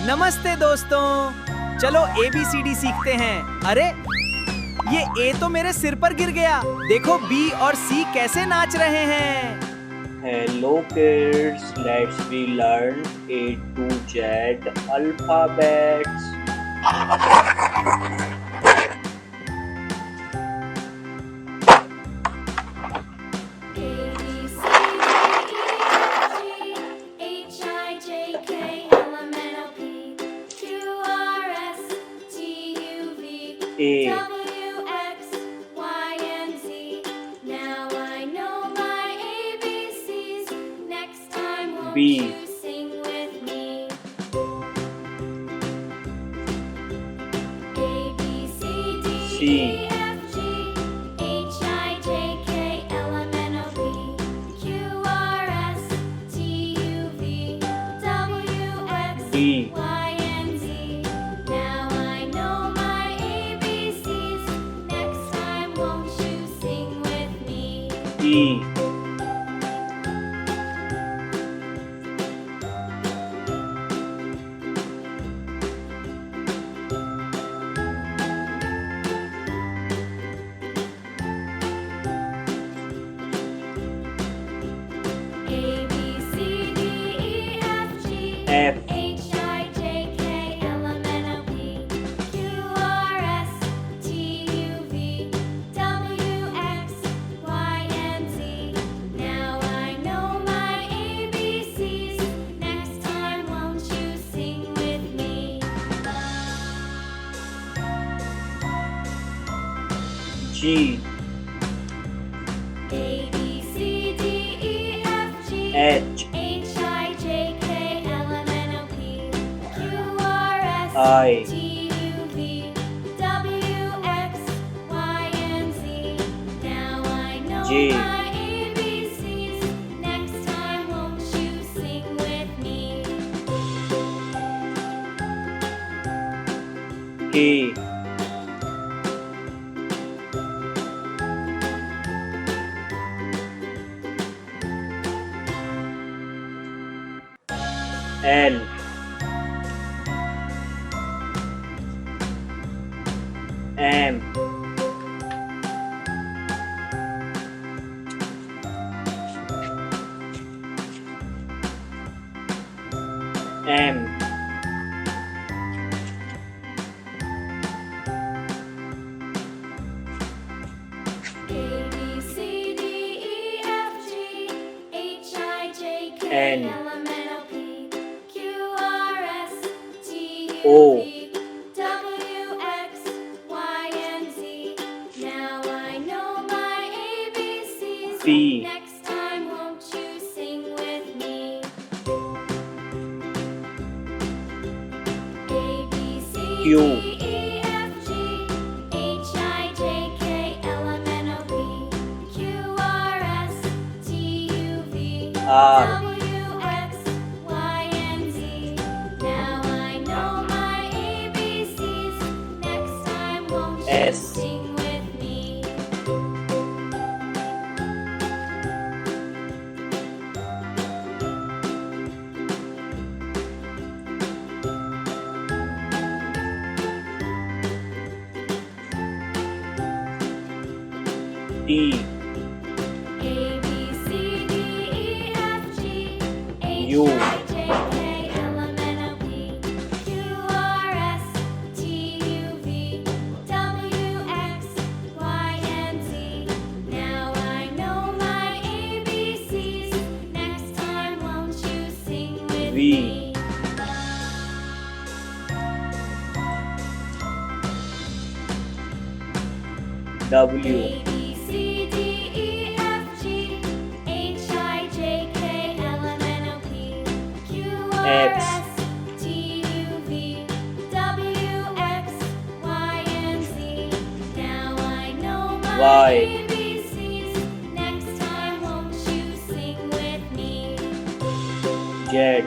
नमस्ते दोस्तों, चलो ABCD सीखते हैं। अरे ये A तो मेरे सिर पर गिर गया। देखो B और C कैसे नाच रहे हैं। Hello kids, let's we learn A to Z alphabets. A, W, X, Y, and Z. Now I know my ABCs. Next time, won't B, you sing with me? A, B, C, D, C, E, F, G, H, I, J, K, L, M, N, O, P, Q, R, S, T, U, V, W, X, D, Y, and Z. Now I know my ABCs. Next time, won't you sing with me? E, A, B, C, D, E, F, G, F, H, I, J, K, L, M, N, O, P, Q, R, S, T, U, V, W, X, Y, and Z. Now I know my ABCs. Next time, won't you sing with me? G, A, B, C, D, E, F, G, H, H, I, J, K, L, M, N, O, P, Q, R, S, I, T, U, V, W, X, Y, and Z. Now I know J, my ABCs. Next time, won't you sing with me? K, L, M, M, A, B, C, D, E, F, G, H, I, J, K, N, L, M, N, O, P, Q, R, S, T, U, O, V, W, X, Y, and Z. Now I know my ABCs. P, Next time, won't you sing with me? A, B, C, Q, D, E, F, G, H, I, J, K, L, M, N, O, P, Q, R, S, T, U, V, R, W, X, Y, and Z. Now I know my ABCs. Next time, won't you S, sing with me? T, A, B, C, D, E, F, G, H, U, I, J, K, L, M, N, O, P, Q, R, S, T, U, V, W, X, Y, and Z. Now I know my ABCs. Next time, won't you sing with V, me? W, A, B, C, D, E, F, G, H, I, J, K, L, M, N, O, P, Q, R, X, S, T, U, V, W, X, Y, and Z. Now I know my Y, ABCs. Next time, won't you sing with me? Z,